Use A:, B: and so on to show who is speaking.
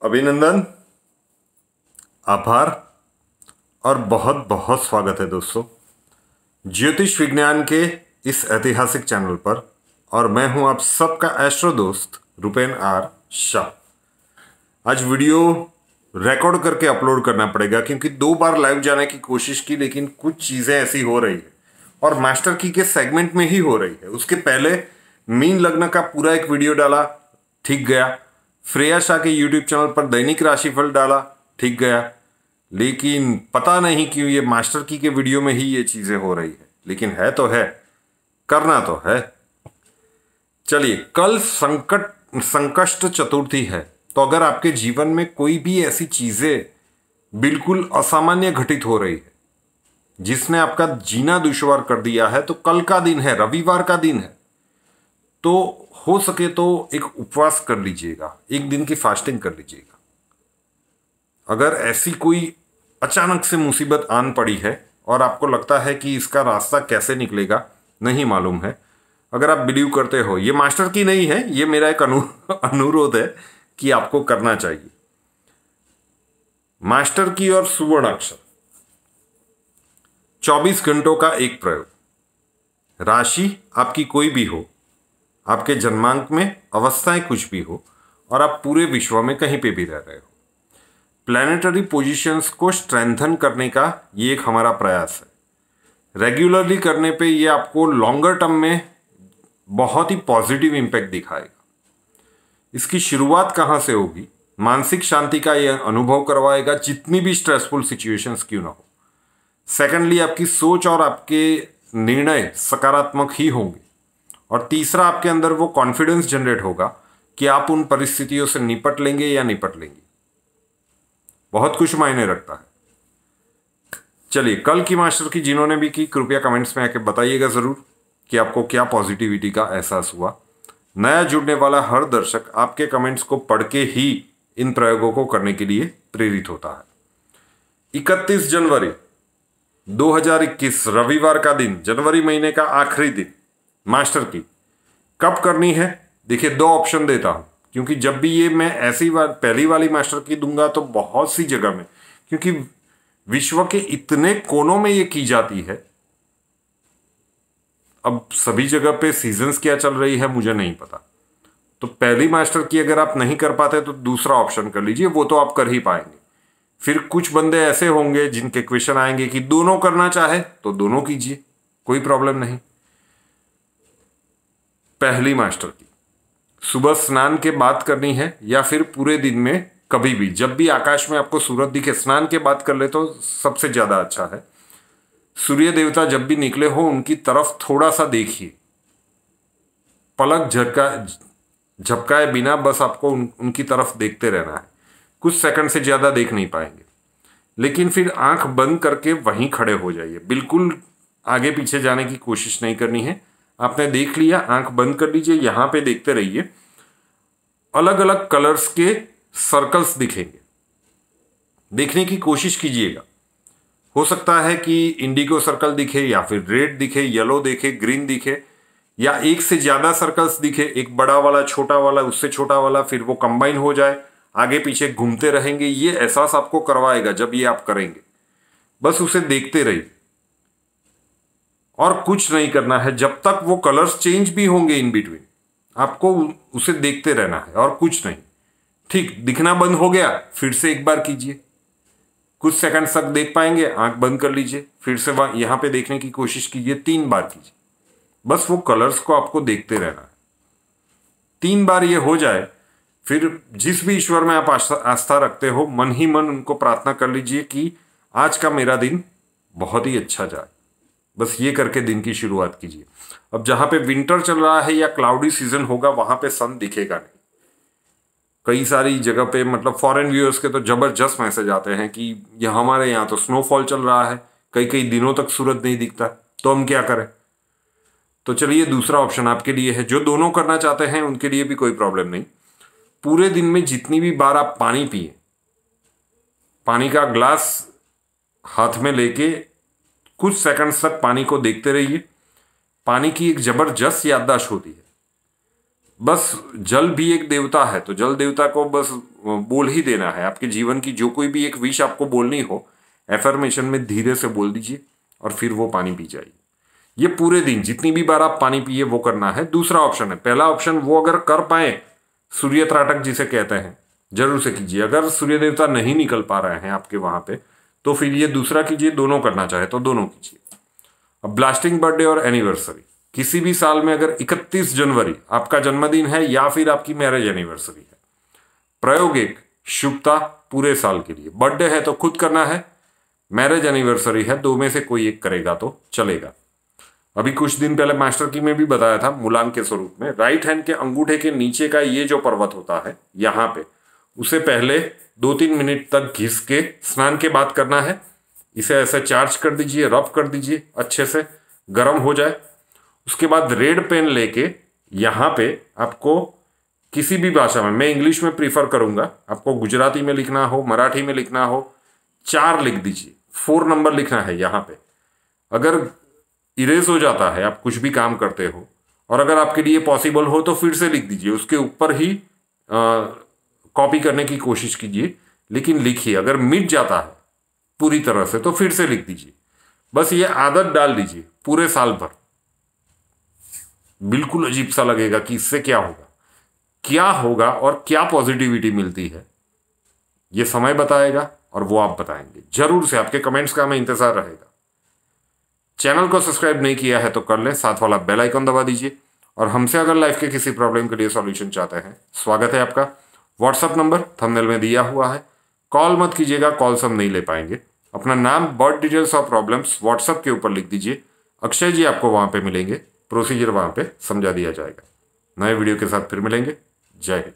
A: अभिनंदन, आभार और बहुत बहुत स्वागत है दोस्तों ज्योतिष विज्ञान के इस ऐतिहासिक चैनल पर। और मैं हूं आप सबका एस्ट्रो दोस्त रुपेन आर शाह। आज वीडियो रिकॉर्ड करके अपलोड करना पड़ेगा क्योंकि 2 बार लाइव जाने की कोशिश की, लेकिन कुछ चीज़ें ऐसी हो रही है और मास्टर की के सेगमेंट में ही हो रही है। उसके पहले मीन लग्न का पूरा एक वीडियो डाला, ठीक गया। श्रेया शाह के यूट्यूब चैनल पर दैनिक राशिफल डाला, ठीक गया। लेकिन पता नहीं क्यों ये मास्टर की के वीडियो में ही ये चीज़ें हो रही है। लेकिन है तो है, करना तो है। चलिए, कल संकष्ट चतुर्थी है, तो अगर आपके जीवन में कोई भी ऐसी चीज़ें बिल्कुल असामान्य घटित हो रही है जिसने आपका जीना दुश्वार कर दिया है, तो कल का दिन है, रविवार का दिन है, तो हो सके तो एक उपवास कर लीजिएगा, एक दिन की फास्टिंग कर लीजिएगा। अगर ऐसी कोई अचानक से मुसीबत आन पड़ी है और आपको लगता है कि इसका रास्ता कैसे निकलेगा नहीं मालूम है, अगर आप बिलीव करते हो, ये मास्टर की नहीं है, ये मेरा एक अनुरोध है कि आपको करना चाहिए। मास्टर की और सुवर्ण अक्षर 24 घंटों का एक प्रयोग। राशि आपकी कोई भी हो, आपके जन्मांक में अवस्थाएं कुछ भी हो, और आप पूरे विश्व में कहीं पे भी रह रहे हो, प्लैनेटरी पोजीशंस को स्ट्रेंथन करने का ये एक हमारा प्रयास है। रेगुलरली करने पे ये आपको लॉन्गर टर्म में बहुत ही पॉजिटिव इम्पैक्ट दिखाएगा। इसकी शुरुआत कहाँ से होगी? मानसिक शांति का ये अनुभव करवाएगा, जितनी भी स्ट्रेसफुल सिचुएशंस क्यों ना हो। सेकेंडली, आपकी सोच और आपके निर्णय सकारात्मक ही होंगे। और तीसरा, आपके अंदर वो कॉन्फिडेंस जनरेट होगा कि आप उन परिस्थितियों से निपट लेंगे या निपट लेंगे। बहुत कुछ मायने रखता है। चलिए, कल की मास्टर की जिन्होंने भी की, कृपया कमेंट्स में आके बताइएगा जरूर कि आपको क्या पॉजिटिविटी का एहसास हुआ। नया जुड़ने वाला हर दर्शक आपके कमेंट्स को पढ़ के ही इन प्रयोगों को करने के लिए प्रेरित होता है। 31 जनवरी 2021 रविवार का दिन, जनवरी महीने का आखिरी दिन। मास्टर की कब करनी है? देखिए, 2 ऑप्शन देता हूं, क्योंकि जब भी ये मैं ऐसी बार पहली वाली मास्टर की दूंगा तो बहुत सी जगह में, क्योंकि विश्व के इतने कोनों में ये की जाती है, अब सभी जगह पे सीजन्स क्या चल रही है मुझे नहीं पता। तो पहली मास्टर की अगर आप नहीं कर पाते तो दूसरा ऑप्शन कर लीजिए, वो तो आप कर ही पाएंगे। फिर कुछ बंदे ऐसे होंगे जिनके क्वेश्चन आएंगे कि दोनों करना चाहे तो दोनों कीजिए, कोई प्रॉब्लम नहीं। पहली मास्टर की सुबह स्नान के बाद करनी है या फिर पूरे दिन में कभी भी, जब भी आकाश में आपको सूरज दिखे, स्नान के बाद कर ले तो सबसे ज्यादा अच्छा है। सूर्य देवता जब भी निकले हो उनकी तरफ थोड़ा सा देखिए, पलक झपकाए बिना बस आपको उनकी तरफ देखते रहना है। कुछ सेकंड से ज्यादा देख नहीं पाएंगे, लेकिन फिर आंख बंद करके वहीं खड़े हो जाइए। बिल्कुल आगे पीछे जाने की कोशिश नहीं करनी है। आपने देख लिया, आंख बंद कर लीजिए, यहां पे देखते रहिए। अलग अलग कलर्स के सर्कल्स दिखेंगे, देखने की कोशिश कीजिएगा। हो सकता है कि इंडिगो सर्कल दिखे या फिर रेड दिखे, येलो दिखे, ग्रीन दिखे, या एक से ज्यादा सर्कल्स दिखे, एक बड़ा वाला, छोटा वाला, उससे छोटा वाला, फिर वो कंबाइन हो जाए, आगे पीछे घूमते रहेंगे। ये एहसास आपको करवाएगा जब ये आप करेंगे। बस उसे देखते रहिए और कुछ नहीं करना है। जब तक वो कलर्स चेंज भी होंगे इन बिटवीन, आपको उसे देखते रहना है और कुछ नहीं। ठीक, दिखना बंद हो गया, फिर से एक बार कीजिए। कुछ सेकंड तक देख पाएंगे, आंख बंद कर लीजिए, फिर से यहां पे देखने की कोशिश कीजिए, 3 बार कीजिए। बस वो कलर्स को आपको देखते रहना है। 3 बार ये हो जाए, फिर जिस भी ईश्वर में आप आस्था रखते हो, मन ही मन उनको प्रार्थना कर लीजिए कि आज का मेरा दिन बहुत ही अच्छा जाए। बस ये करके दिन की शुरुआत कीजिए। अब जहां पे विंटर चल रहा है या क्लाउडी सीजन होगा, वहां पे सन दिखेगा नहीं। कई सारी जगह पे, मतलब फॉरेन व्यूअर्स के तो जबरदस्त मैसेज आते हैं कि हमारे यहाँ तो स्नोफॉल चल रहा है, कई कई दिनों तक सूरज नहीं दिखता, तो हम क्या करें? तो चलिए, दूसरा ऑप्शन आपके लिए है। जो दोनों करना चाहते हैं उनके लिए भी कोई प्रॉब्लम नहीं। पूरे दिन में जितनी भी बार आप पानी पिए, पानी का ग्लास हाथ में लेके कुछ सेकंड्स तक पानी को देखते रहिए। पानी की एक जबरदस्त याददाश्त होती है। बस जल भी एक देवता है, तो जल देवता को बस बोल ही देना है। आपके जीवन की जो कोई भी एक विश आपको बोलनी हो, एफर्मेशन में धीरे से बोल दीजिए और फिर वो पानी पी जाइए। ये पूरे दिन जितनी भी बार आप पानी पिए वो करना है। दूसरा ऑप्शन है, पहला ऑप्शन वो अगर कर पाए, सूर्य त्राटक जिसे कहते हैं, जरूर से कीजिए। अगर सूर्य देवता नहीं निकल पा रहे हैं आपके वहां पे, तो फिर ये दूसरा कीजिए। दोनों करना चाहे तो दोनों कीजिए। अब ब्लास्टिंग बर्थडे और एनिवर्सरी, किसी भी साल में अगर 31 जनवरी आपका जन्मदिन है या फिर आपकी मैरिज एनिवर्सरी है, प्रयोग एक, शुभता पूरे साल के लिए। बर्थडे है तो खुद करना है, मैरिज एनिवर्सरी है दो में से कोई एक करेगा तो चलेगा। अभी कुछ दिन पहले मास्टर की में भी बताया था मूलांक के स्वरूप में, राइट हैंड के अंगूठे के नीचे का ये जो पर्वत होता है यहाँ पे, उसे पहले 2-3 मिनट तक घिस के स्नान के बाद करना है। इसे ऐसे चार्ज कर दीजिए, रफ कर दीजिए, अच्छे से गर्म हो जाए। उसके बाद रेड पेन लेके यहाँ पे आपको किसी भी भाषा में, मैं इंग्लिश में प्रीफर करूंगा, आपको गुजराती में लिखना हो, मराठी में लिखना हो, 4 लिख दीजिए। 4 नंबर लिखना है यहाँ पे। अगर इरेज हो जाता है, आप कुछ भी काम करते हो, और अगर आपके लिए पॉसिबल हो तो फिर से लिख दीजिए, उसके ऊपर ही कॉपी करने की कोशिश कीजिए, लेकिन लिखिए। अगर मिट जाता है पूरी तरह से तो फिर से लिख दीजिए। बस ये आदत डाल दीजिए पूरे साल भर। बिल्कुल अजीब सा लगेगा कि इससे क्या होगा और क्या पॉजिटिविटी मिलती है, ये समय बताएगा और वो आप बताएंगे। जरूर से आपके कमेंट्स का हमें इंतजार रहेगा। चैनल को सब्सक्राइब नहीं किया है तो कर लें, साथ वाला बेल आइकन दबा दीजिए। और हमसे अगर लाइफ के किसी प्रॉब्लम के लिए सॉल्यूशन चाहते हैं, स्वागत है आपका। व्हाट्सअप नंबर थंबनेल में दिया हुआ है, कॉल मत कीजिएगा, कॉल्स हम नहीं ले पाएंगे। अपना नाम, बर्थ डिटेल्स और प्रॉब्लम्स व्हाट्सअप के ऊपर लिख दीजिए। अक्षय जी आपको वहां पे मिलेंगे, प्रोसीजर वहां पे समझा दिया जाएगा। नए वीडियो के साथ फिर मिलेंगे। जय हिंद।